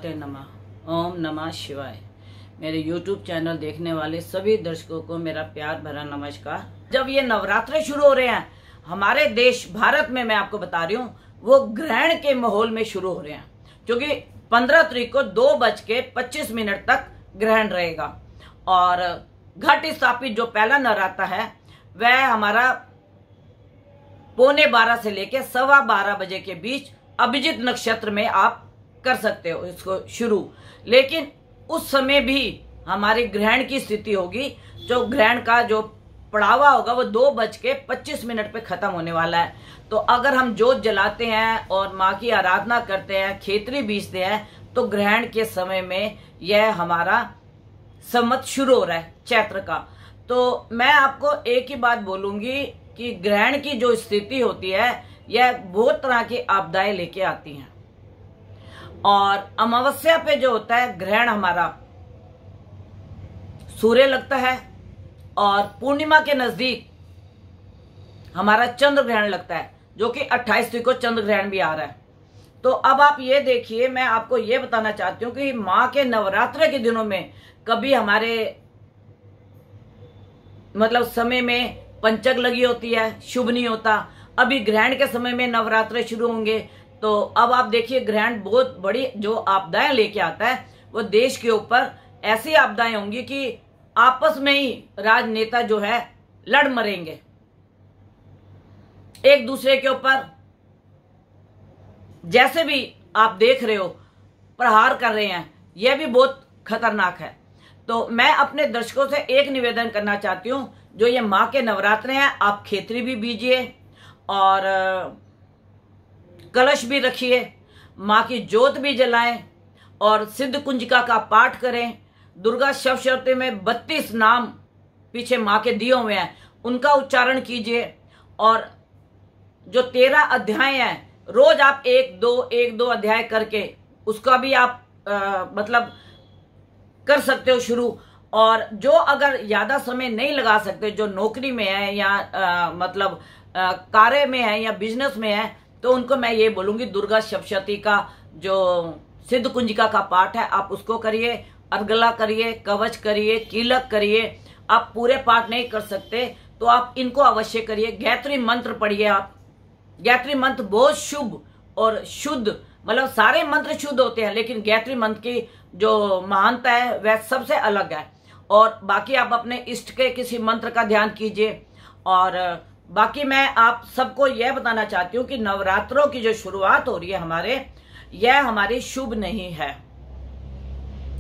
गणपते नमः। ओम नमः शिवाय। मेरे YouTube चैनल देखने वाले सभी दर्शकों को मेरा प्यार भरा नमस्कार। जब ये नवरात्रे शुरू हो रहे हैं हमारे देश भारत में, मैं आपको बता रही हूँ, वो ग्रहण के माहौल में शुरू हो रहे हैं, क्योंकि 15 तारीख को 2:25 तक ग्रहण रहेगा। और घट स्थापित जो पहला नवरात्र है वह हमारा 11:15 से लेके 12:15 बजे के बीच अभिजित नक्षत्र में आप कर सकते हो इसको शुरू। लेकिन उस समय भी हमारी ग्रहण की स्थिति होगी, जो ग्रहण का जो पड़ावा होगा वो 2:25 पे खत्म होने वाला है। तो अगर हम जोत जलाते हैं और माँ की आराधना करते हैं, खेतरी बीजते हैं, तो ग्रहण के समय में यह हमारा संवत शुरू हो रहा है चैत्र का। तो मैं आपको एक ही बात बोलूंगी कि ग्रहण की जो स्थिति होती है यह बहुत तरह की आपदाएं लेके आती हैं। और अमावस्या पे जो होता है ग्रहण, हमारा सूर्य लगता है, और पूर्णिमा के नजदीक हमारा चंद्र ग्रहण लगता है, जो कि 28 तारीख को चंद्र ग्रहण भी आ रहा है। तो अब आप ये देखिए, मैं आपको ये बताना चाहती हूँ कि माँ के नवरात्र के दिनों में कभी हमारे समय में पंचक लगी होती है, शुभ नहीं होता। अभी ग्रहण के समय में नवरात्र शुरू होंगे, तो अब आप देखिए ग्रहण बहुत बड़ी जो आपदाएं लेके आता है, वो देश के ऊपर ऐसी आपदाएं होंगी कि आपस में ही राजनेता जो है लड़ मरेंगे, एक दूसरे के ऊपर जैसे भी आप देख रहे हो प्रहार कर रहे हैं। यह भी बहुत खतरनाक है। तो मैं अपने दर्शकों से एक निवेदन करना चाहती हूँ, जो ये माँ के नवरात्र हैं, आप खेतरी भी बीजिए और कलश भी रखिए, माँ की जोत भी जलाएं और सिद्ध कुंजिका का पाठ करें। दुर्गा सप्तशती में 32 नाम पीछे माँ के दिए हुए हैं, उनका उच्चारण कीजिए। और जो 13 अध्याय हैं, रोज आप 1-2 अध्याय करके उसका भी आप कर सकते हो शुरू। और जो अगर ज्यादा समय नहीं लगा सकते, जो नौकरी में है या कार्य में है या बिजनेस में है, तो उनको मैं ये बोलूंगी दुर्गा सप्तशती का जो सिद्ध कुंजिका का पाठ है आप उसको करिए, अर्गला करिए, कवच करिए, कीलक करिए। आप पूरे पाठ नहीं कर सकते तो आप इनको अवश्य करिए। गायत्री मंत्र पढ़िए आप। गायत्री मंत्र बहुत शुभ और शुद्ध, सारे मंत्र शुद्ध होते हैं, लेकिन गायत्री मंत्र की जो महानता है वह सबसे अलग है। और बाकी आप अपने इष्ट के किसी मंत्र का ध्यान कीजिए। और बाकी मैं आप सबको यह बताना चाहती हूँ कि नवरात्रों की जो शुरुआत हो रही है यह हमारी शुभ नहीं है,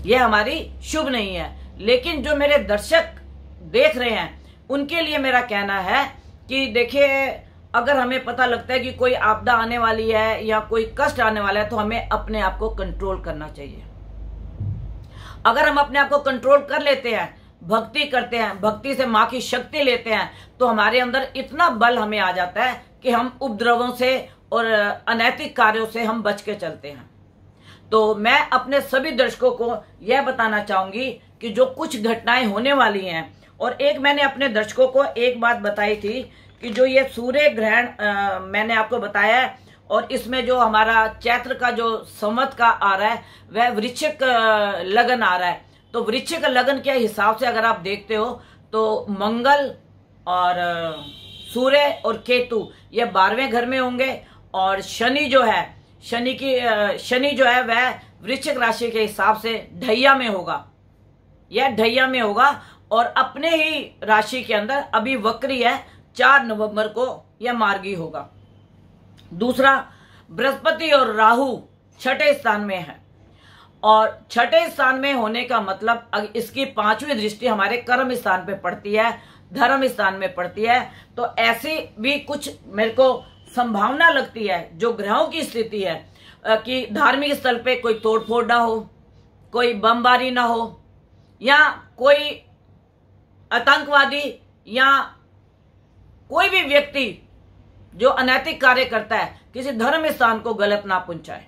यह हमारी शुभ नहीं है। लेकिन जो मेरे दर्शक देख रहे हैं उनके लिए मेरा कहना है कि देखिए, अगर हमें पता लगता है कि कोई आपदा आने वाली है या कोई कष्ट आने वाला है, तो हमें अपने आप को कंट्रोल करना चाहिए। अगर हम अपने आप को कंट्रोल कर लेते हैं, भक्ति करते हैं, भक्ति से माँ की शक्ति लेते हैं, तो हमारे अंदर इतना बल हमें आ जाता है कि हम उपद्रवों से और अनैतिक कार्यों से हम बच के चलते हैं। तो मैं अपने सभी दर्शकों को यह बताना चाहूंगी कि जो कुछ घटनाएं होने वाली हैं, और एक मैंने अपने दर्शकों को एक बात बताई थी कि जो ये सूर्य ग्रहण मैंने आपको बताया है, और इसमें जो हमारा चैत्र का जो संवत का आ रहा है वह वृश्चिक लगन आ रहा है। तो वृश्चिक लगन के हिसाब से अगर आप देखते हो तो मंगल और सूर्य और केतु ये 12वें घर में होंगे, और शनि जो है वह वृश्चिक राशि के हिसाब से ढैया में होगा। यह ढैया में होगा और अपने ही राशि के अंदर अभी वक्री है। 4 नवंबर को यह मार्गी होगा। दूसरा, बृहस्पति और राहु छठे स्थान में है, और छठे स्थान में होने का मतलब इसकी 5वीं दृष्टि हमारे कर्म स्थान पे पड़ती है, धर्म स्थान में पड़ती है। तो ऐसी भी कुछ मेरे को संभावना लगती है जो ग्रहों की स्थिति है कि धार्मिक स्थल पे कोई तोड़फोड़ ना हो, कोई बमबारी ना हो, या कोई आतंकवादी या कोई भी व्यक्ति जो अनैतिक कार्य करता है किसी धर्म स्थान को गलत ना पहुंचाए।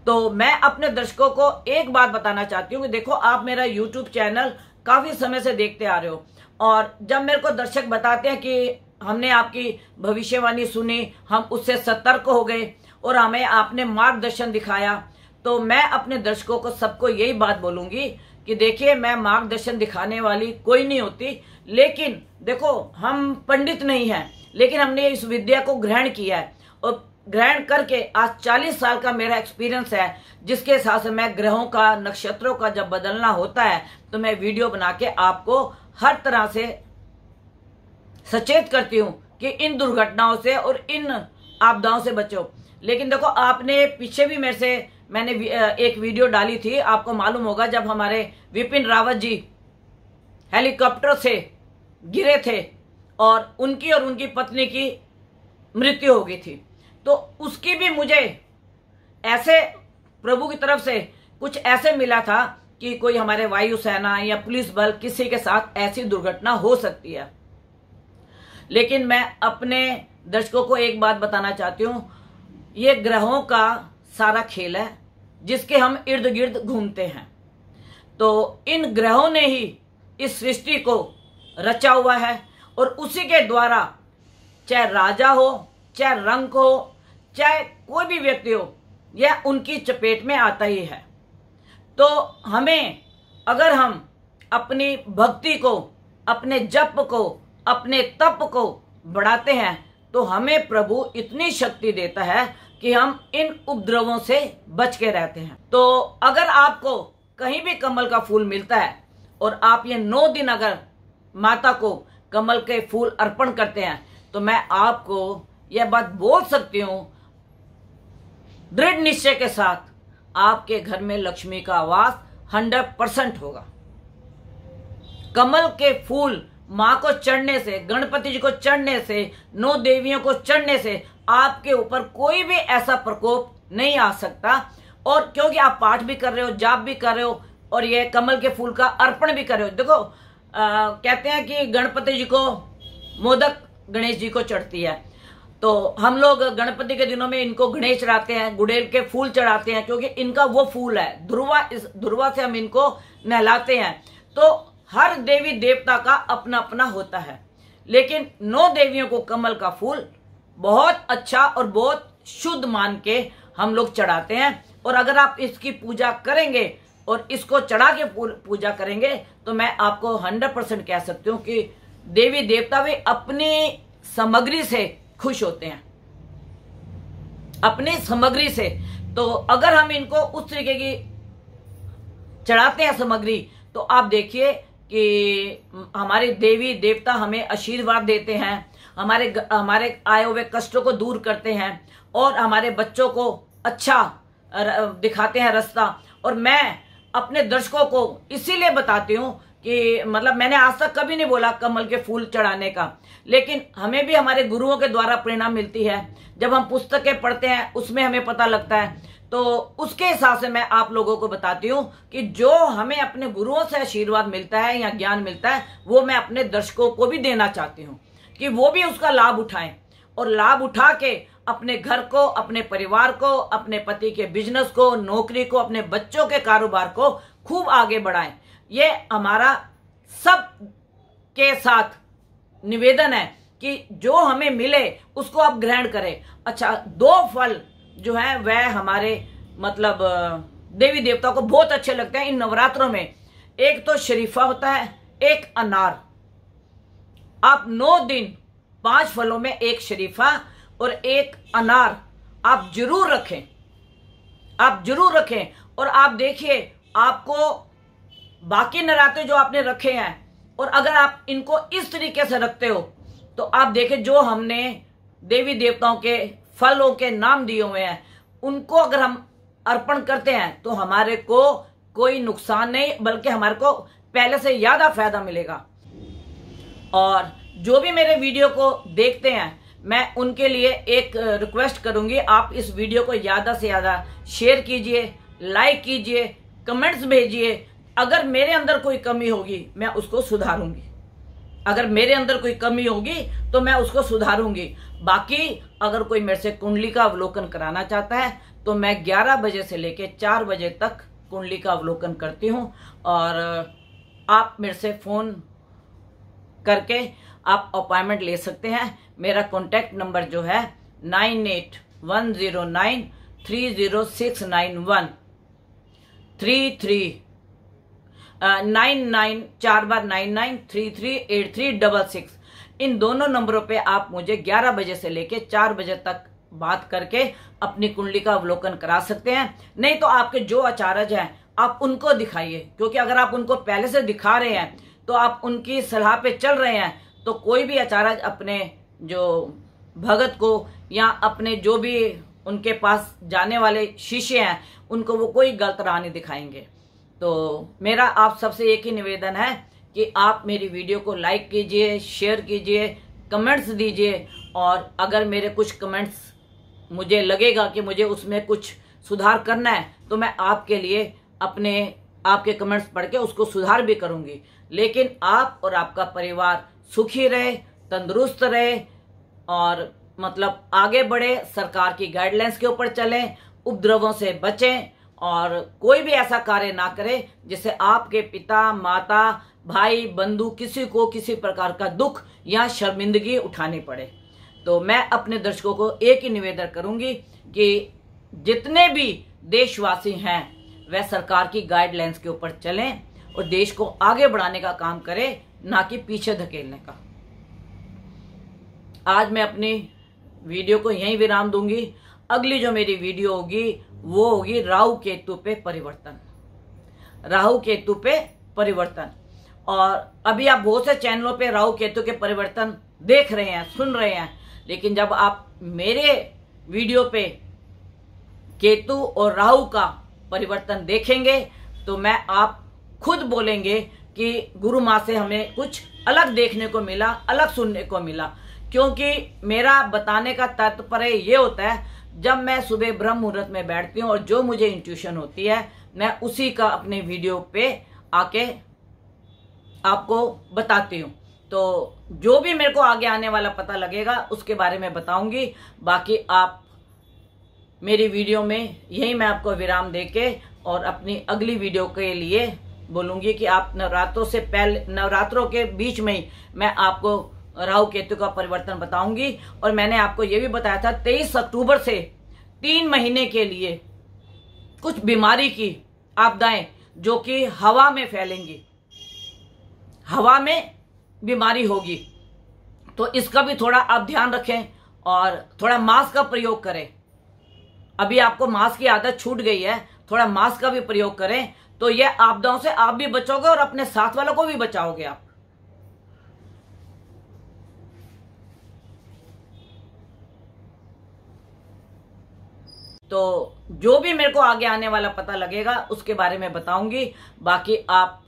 तो मैं अपने दर्शकों को एक बात बताना चाहती हूँ कि देखो, आप मेरा YouTube चैनल काफी समय से देखते आ रहे हो, और जब मेरे को दर्शक बताते हैं कि हमने आपकी भविष्यवाणी सुनी, हम उससे सतर्क हो गए और हमें आपने मार्गदर्शन दिखाया, तो मैं अपने दर्शकों को सबको यही बात बोलूंगी कि देखिए, मैं मार्गदर्शन दिखाने वाली कोई नहीं होती, लेकिन देखो हम पंडित नहीं हैं, लेकिन हमने इस विद्या को ग्रहण किया है और ग्रहण करके आज 40 साल का मेरा एक्सपीरियंस है, जिसके हिसाब से मैं ग्रहों का, नक्षत्रों का जब बदलना होता है तो मैं वीडियो बना के आपको हर तरह से सचेत करती हूँ कि इन दुर्घटनाओं से और इन आपदाओं से बचो। लेकिन देखो, आपने पीछे भी मैंने एक वीडियो डाली थी, आपको मालूम होगा, जब हमारे विपिन रावत जी हेलीकॉप्टर से गिरे थे और उनकी पत्नी की मृत्यु हो गई थी। तो उसकी भी मुझे ऐसे प्रभु की तरफ से कुछ ऐसे मिला था कि कोई हमारे वायुसेना या पुलिस बल किसी के साथ ऐसी दुर्घटना हो सकती है। लेकिन मैं अपने दर्शकों को एक बात बताना चाहती हूँ, ये ग्रहों का सारा खेल है जिसके हम इर्द गिर्द घूमते हैं। तो इन ग्रहों ने ही इस सृष्टि को रचा हुआ है और उसी के द्वारा चाहे राजा हो, चाहे रंक हो, चाहे कोई भी व्यक्ति हो, यह उनकी चपेट में आता ही है। तो हमें, अगर हम अपनी भक्ति को, अपने जप को, अपने तप को बढ़ाते हैं तो हमें प्रभु इतनी शक्ति देता है कि हम इन उपद्रवों से बच के रहते हैं। तो अगर आपको कहीं भी कमल का फूल मिलता है और आप ये 9 दिन अगर माता को कमल के फूल अर्पण करते हैं तो मैं आपको यह बात बोल सकती हूं दृढ़ निश्चय के साथ, आपके घर में लक्ष्मी का वास 100% होगा। कमल के फूल माँ को चढ़ने से, गणपति जी को चढ़ने से, 9 देवियों को चढ़ने से आपके ऊपर कोई भी ऐसा प्रकोप नहीं आ सकता। और क्योंकि आप पाठ भी कर रहे हो, जाप भी कर रहे हो और ये कमल के फूल का अर्पण भी कर रहे हो। देखो, कहते हैं कि गणपति जी को मोदक गणेश जी को चढ़ती है, तो हम लोग गणपति के दिनों में इनको गणेश चढ़ाते हैं, गुड़ेल के फूल चढ़ाते हैं, क्योंकि इनका वो फूल है ध्रुवा। इस ध्रुवा से हम इनको नहलाते हैं। तो हर देवी देवता का अपना अपना होता है, लेकिन 9 देवियों को कमल का फूल बहुत अच्छा और बहुत शुद्ध मान के हम लोग चढ़ाते हैं। और अगर आप इसकी पूजा करेंगे और इसको चढ़ा के पूजा करेंगे तो मैं आपको 100% कह सकती हूँ कि देवी देवता भी अपनी सामग्री से खुश होते हैं, अपनी सामग्री से। तो अगर हम इनको उस तरीके की चढ़ाते हैं सामग्री, तो आप देखिए कि हमारे देवी देवता हमें आशीर्वाद देते हैं, हमारे आए हुए कष्टों को दूर करते हैं और हमारे बच्चों को अच्छा दिखाते हैं रास्ता। और मैं अपने दर्शकों को इसीलिए बताती हूँ कि मतलब मैंने आज तक कभी नहीं बोला कमल के फूल चढ़ाने का, लेकिन हमें भी हमारे गुरुओं के द्वारा प्रेरणा मिलती है। जब हम पुस्तकें पढ़ते हैं उसमें हमें पता लगता है, तो उसके हिसाब से मैं आप लोगों को बताती हूँ कि जो हमें अपने गुरुओं से आशीर्वाद मिलता है या ज्ञान मिलता है, वो मैं अपने दर्शकों को भी देना चाहती हूँ कि वो भी उसका लाभ उठाएं और लाभ उठा के अपने घर को, अपने परिवार को, अपने पति के बिजनेस को, नौकरी को, अपने बच्चों के कारोबार को खूब आगे बढ़ाएं। ये हमारा सब के साथ निवेदन है कि जो हमें मिले उसको आप ग्रहण करें। अच्छा, 2 फल जो है वह हमारे मतलब देवी देवता को बहुत अच्छे लगते हैं इन नवरात्रों में। एक तो शरीफा होता है, एक अनार। आप 9 दिन 5 फलों में एक शरीफा और एक अनार आप जरूर रखें, आप जरूर रखें। और आप देखिए, आपको बाकी नवरात्रे जो आपने रखे हैं और अगर आप इनको इस तरीके से रखते हो तो आप देखिए जो हमने देवी देवताओं के फलों के नाम दिए हुए हैं उनको अगर हम अर्पण करते हैं तो हमारे को कोई नुकसान नहीं, बल्कि हमारे को पहले से ज्यादा फायदा मिलेगा। और जो भी मेरे वीडियो को देखते हैं, मैं उनके लिए एक रिक्वेस्ट करूंगी, आप इस वीडियो को ज्यादा से ज्यादा शेयर कीजिए, लाइक कीजिए, कमेंट्स भेजिए। अगर मेरे अंदर कोई कमी होगी मैं उसको सुधारूंगी, अगर मेरे अंदर कोई कमी होगी तो मैं उसको सुधारूंगी। बाकी अगर कोई मेरे से कुंडली का अवलोकन कराना चाहता है तो मैं 11 बजे से लेकर 4 बजे तक कुंडली का अवलोकन करती हूँ। और आप मेरे से फोन करके आप अपॉइंटमेंट ले सकते हैं। मेरा कॉन्टैक्ट नंबर जो है 9810930691। 99338836। इन दोनों नंबरों पे आप मुझे 11 बजे से लेके 4 बजे तक बात करके अपनी कुंडली का अवलोकन करा सकते हैं। नहीं तो आपके जो आचार्य हैं आप उनको दिखाइए, क्योंकि अगर आप उनको पहले से दिखा रहे हैं तो आप उनकी सलाह पे चल रहे हैं, तो कोई भी आचार्य अपने जो भगत को या अपने जो भी उनके पास जाने वाले शिष्य हैं उनको वो कोई गलत राह नहीं दिखाएंगे। तो मेरा आप सबसे एक ही निवेदन है कि आप मेरी वीडियो को लाइक कीजिए, शेयर कीजिए, कमेंट्स दीजिए, और अगर मेरे कुछ कमेंट्स मुझे लगेगा कि मुझे उसमें कुछ सुधार करना है तो मैं आपके लिए आपके कमेंट्स पढ़ के उसको सुधार भी करूंगी। लेकिन आप और आपका परिवार सुखी रहे, तंदुरुस्त रहे और मतलब आगे बढ़े, सरकार की गाइडलाइंस के ऊपर चलें, उपद्रवों से बचें और कोई भी ऐसा कार्य ना करे जिससे आपके पिता, माता, भाई, बंधु किसी को किसी प्रकार का दुख या शर्मिंदगी उठानी पड़े। तो मैं अपने दर्शकों को एक ही निवेदन करूंगी कि जितने भी देशवासी हैं वह सरकार की गाइडलाइंस के ऊपर चलें और देश को आगे बढ़ाने का काम करें, ना कि पीछे धकेलने का। आज मैं अपनी वीडियो को यहीं विराम दूंगी। अगली जो मेरी वीडियो होगी वो होगी राहु केतु पे परिवर्तन, राहु केतु पे परिवर्तन। और अभी आप बहुत से चैनलों पे राहु केतु के परिवर्तन देख रहे हैं, सुन रहे हैं, लेकिन जब आप मेरे वीडियो पे केतु और राहु का परिवर्तन देखेंगे तो मैं आप खुद बोलेंगे कि गुरु माँ से हमें कुछ अलग देखने को मिला, अलग सुनने को मिला। क्योंकि मेरा बताने का तात्पर्य ये होता है, जब मैं सुबह ब्रह्म मुहूर्त में बैठती हूँ और जो मुझे इंट्यूशन होती है मैं उसी का अपने वीडियो पे आके आपको बताती हूँ। तो जो भी मेरे को आगे आने वाला पता लगेगा उसके बारे में बताऊंगी। बाकी आप मेरी वीडियो में यही मैं आपको विराम देके और अपनी अगली वीडियो के लिए बोलूंगी कि आप नवरात्रों से पहले, नवरात्रों के बीच में ही मैं आपको राहु केतु का परिवर्तन बताऊंगी। और मैंने आपको ये भी बताया था 23 अक्टूबर से 3 महीने के लिए कुछ बीमारी की आपदाएं जो कि हवा में फैलेंगी, हवा में बीमारी होगी, तो इसका भी थोड़ा आप ध्यान रखें और थोड़ा मास्क का प्रयोग करें। अभी आपको मास्क की आदत छूट गई है, थोड़ा मास्क का भी प्रयोग करें, तो यह आपदाओं से आप भी बचोगे और अपने साथ वालों को भी बचाओगे आप। तो जो भी मेरे को आगे आने वाला पता लगेगा उसके बारे में बताऊंगी। बाकी आप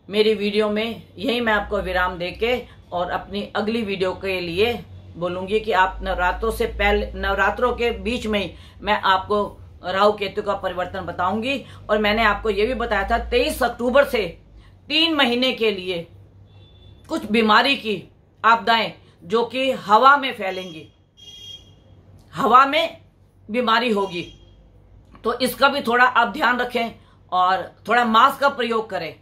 मेरी वीडियो में यही मैं आपको विराम देके और अपनी अगली वीडियो के लिए बोलूंगी कि आप नवरात्रों से पहले, नवरात्रों के बीच में ही मैं आपको राहु केतु का परिवर्तन बताऊंगी। और मैंने आपको ये भी बताया था 23 अक्टूबर से 3 महीने के लिए कुछ बीमारी की आपदाएं जो कि हवा में फैलेंगी, हवा में बीमारी होगी, तो इसका भी थोड़ा आप ध्यान रखें और थोड़ा मास्क का प्रयोग करें।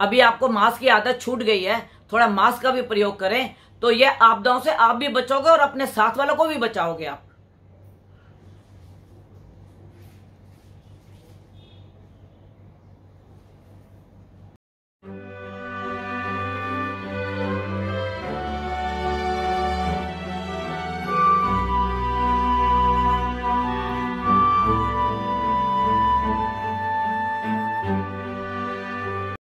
अभी आपको मास्क की आदत छूट गई है, थोड़ा मास्क का भी प्रयोग करें, तो यह आपदाओं से आप भी बचोगे और अपने साथ वालों को भी बचाओगे आप।